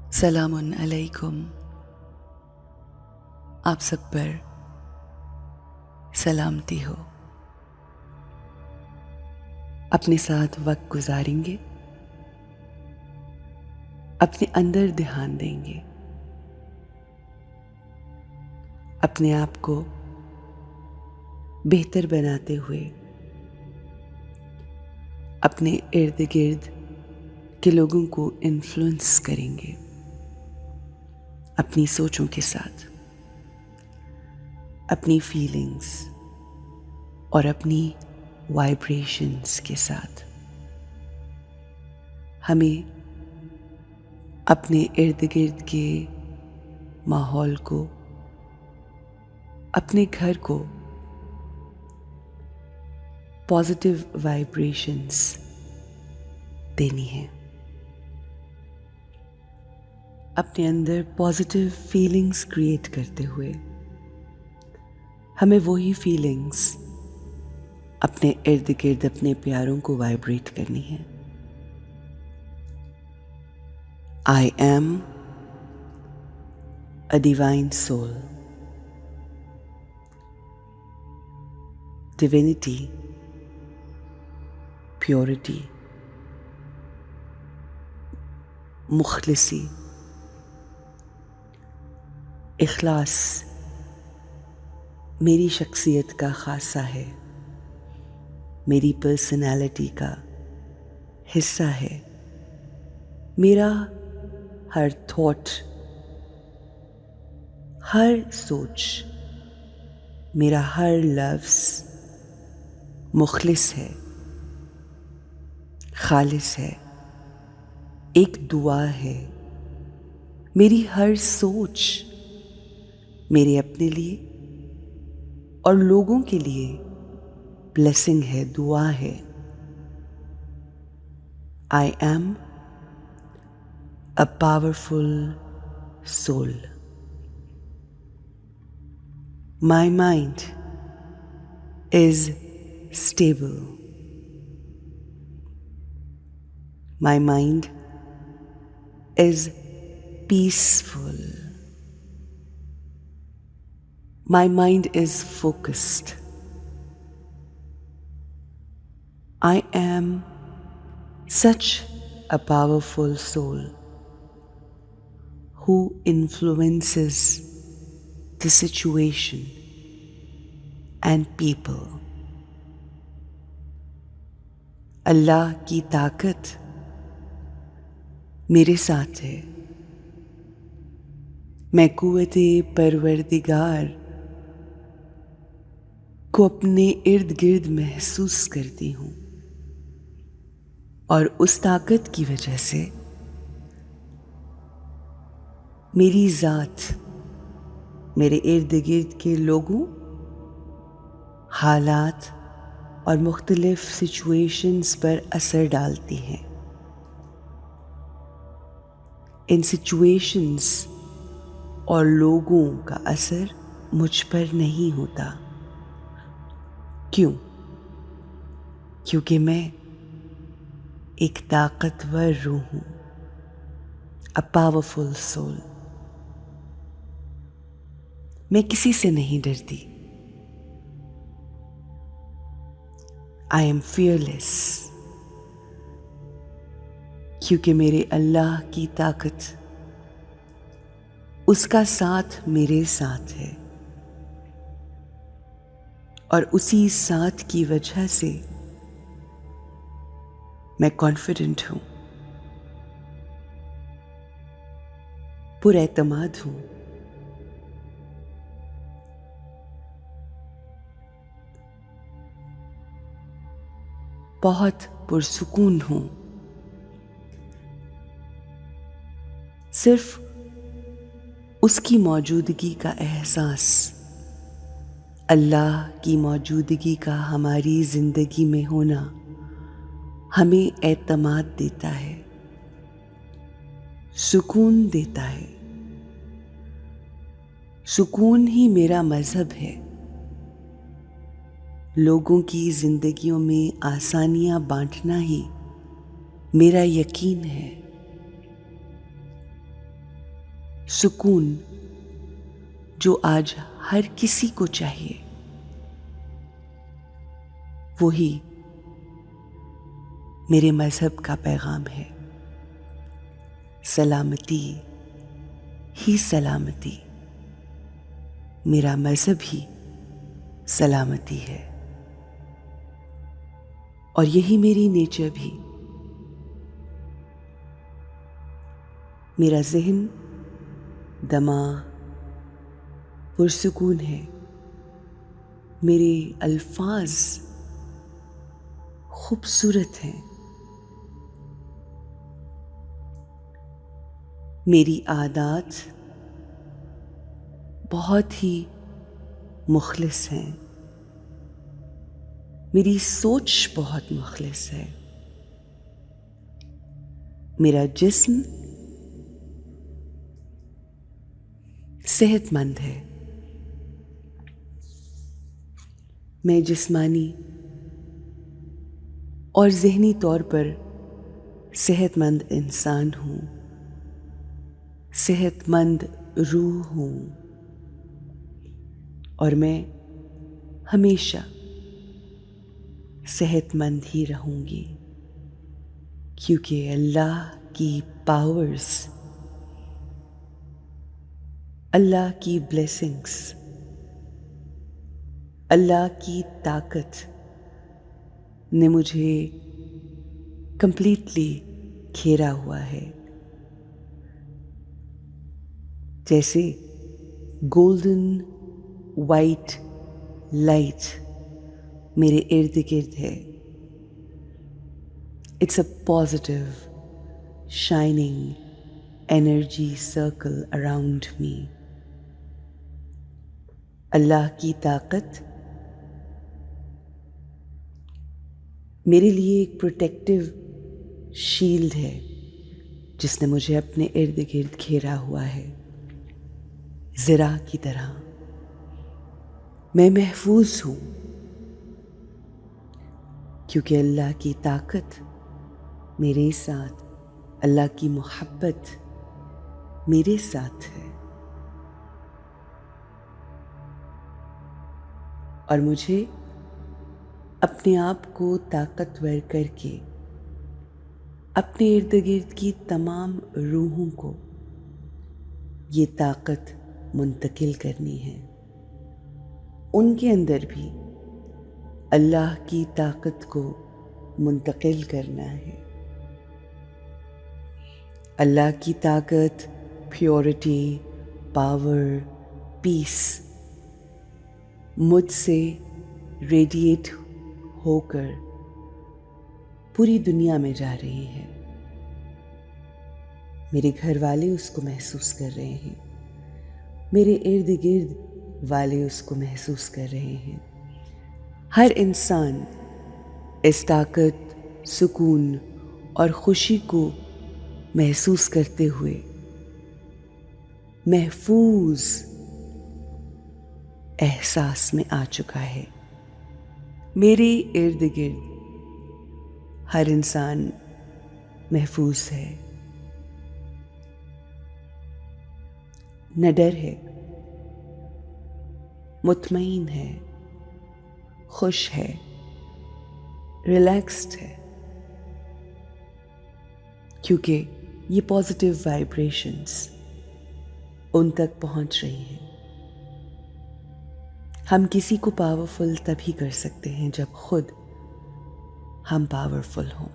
सलामुन अलैकुम। आप सब पर सलामती हो। अपने साथ वक्त गुजारेंगे, अपने अंदर ध्यान देंगे, अपने आप को बेहतर बनाते हुए अपने इर्द गिर्द के लोगों को इन्फ्लुएंस करेंगे अपनी सोचों के साथ, अपनी फीलिंग्स और अपनी वाइब्रेशंस के साथ। हमें अपने इर्द गिर्द के माहौल को, अपने घर को पॉजिटिव वाइब्रेशंस देनी है। अपने अंदर पॉजिटिव फीलिंग्स क्रिएट करते हुए हमें वही फीलिंग्स अपने इर्द गिर्द अपने प्यारों को वाइब्रेट करनी है। I am a divine soul. Divinity, purity, मुखलिसी, इखलास मेरी शख्सियत का खासा है, मेरी पर्सनालिटी का हिस्सा है। मेरा हर थॉट, हर सोच, मेरा हर लफ्ज़ मुखलिस है, खालिस है, एक दुआ है। मेरी हर सोच मेरे अपने लिए और लोगों के लिए ब्लेसिंग है, दुआ है। I am a powerful soul. My mind is stable. My mind is peaceful. My mind is focused. I am such a powerful soul who influences the situation and people. अल्लाह की ताकत मेरे साथ है। मैं कुव्वते परवरदिगार को अपने इर्द गिर्द महसूस करती हूँ और उस ताकत की वजह से मेरी ज़ात मेरे इर्द गिर्द के लोगों, हालात और मुख्तलिफ सिचुएशंस पर असर डालती हैं। इन सिचुएशंस और लोगों का असर मुझ पर नहीं होता। क्यों? क्योंकि मैं एक ताकतवर रूह हूँ, अ पावरफुल सोल। मैं किसी से नहीं डरती। आई एम फियरलेस, क्योंकि मेरे अल्लाह की ताकत, उसका साथ मेरे साथ है और उसी साथ की वजह से मैं कॉन्फिडेंट हूं, पुरएतमाद हूं। बहुत पुरसुकून हूं। सिर्फ उसकी मौजूदगी का एहसास, अल्लाह की मौजूदगी का हमारी जिंदगी में होना हमें एतमाद देता है, सुकून देता है। सुकून ही मेरा मजहब है। लोगों की जिंदगियों में आसानियां बांटना ही मेरा यकीन है। सुकून जो आज हर किसी को चाहिए, वही मेरे मज़हब का पैगाम है। सलामती ही सलामती, मेरा मज़हब ही सलामती है, और यही मेरी नेचर भी। मेरा ज़हन, दिमाग पुरसुकून है, मेरे अल्फाज खूबसूरत हैं, मेरी आदत बहुत ही मुखलिस हैं, मेरी सोच बहुत मुखलिस है, मेरा जिस्म सेहतमंद है। मैं जिस्मानी और ज़हनी तौर पर सेहतमंद इंसान हूँ, सेहतमंद रूह हूँ, और मैं हमेशा सेहतमंद ही रहूँगी, क्योंकि अल्लाह की पावर्स, अल्लाह की ब्लेसिंग्स, अल्लाह की ताकत ने मुझे कंप्लीटली घेरा हुआ है। जैसे गोल्डन वाइट लाइट मेरे इर्द गिर्द है। It's a positive shining energy circle around me. अल्लाह की ताकत मेरे लिए एक प्रोटेक्टिव शील्ड है, जिसने मुझे अपने इर्द गिर्द घेरा हुआ है। ज़रा की तरह मैं महफूज हूँ, क्योंकि अल्लाह की ताकत मेरे साथ, अल्लाह की मोहब्बत मेरे साथ है, और मुझे अपने आप को ताकतवर करके अपने इर्द गिर्द की तमाम रूहों को ये ताकत मुंतकिल करनी है। उनके अंदर भी अल्लाह की ताकत को मुंतकिल करना है। अल्लाह की ताकत, प्योरिटी, पावर, पीस मुझसे रेडिएट होकर पूरी दुनिया में जा रही है। मेरे घर वाले उसको महसूस कर रहे हैं, मेरे इर्द गिर्द वाले उसको महसूस कर रहे हैं। हर इंसान इस ताकत, सुकून और खुशी को महसूस करते हुए महफूज एहसास में आ चुका है। मेरे इर्द गिर्द हर इंसान महफूज है, न डर है, मुतमईन है, खुश है, रिलैक्स्ड है, क्योंकि ये पॉजिटिव वाइब्रेशंस उन तक पहुंच रही हैं। हम किसी को पावरफुल तभी कर सकते हैं जब खुद हम पावरफुल हों,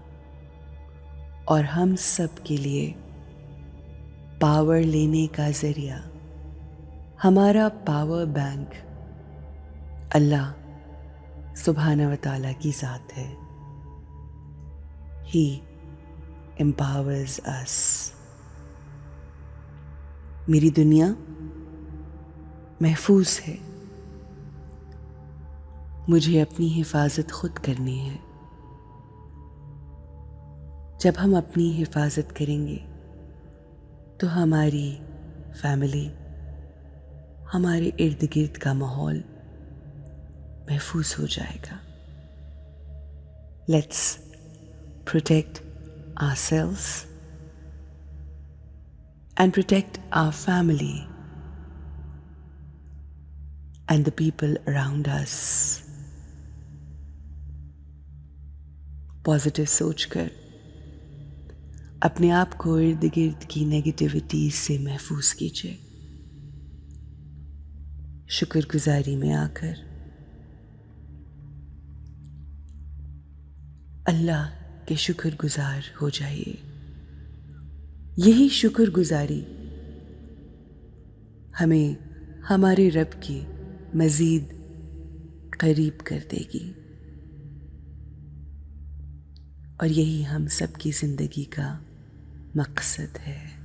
और हम सब के लिए पावर लेने का ज़रिया हमारा पावर बैंक अल्लाह सुब्हाना व तआला की ज़ात है। ही empowers us। मेरी दुनिया महफूज है, मुझे अपनी हिफाजत खुद करनी है। जब हम अपनी हिफाजत करेंगे तो हमारी फैमिली, हमारे इर्द गिर्द का माहौल महफूज हो जाएगा। Let's protect ourselves and protect our family and the people around us. Positive सोचकर अपने आप को इर्द गिर्द की नेगेटिविटी से महफूज कीजिए। शुक्रगुजारी में आकर अल्लाह के शुक्रगुजार हो जाइए। यही शुक्रगुजारी हमें हमारे रब के मज़ीद करीब कर देगी और यही हम सबकी ज़िंदगी का मकसद है।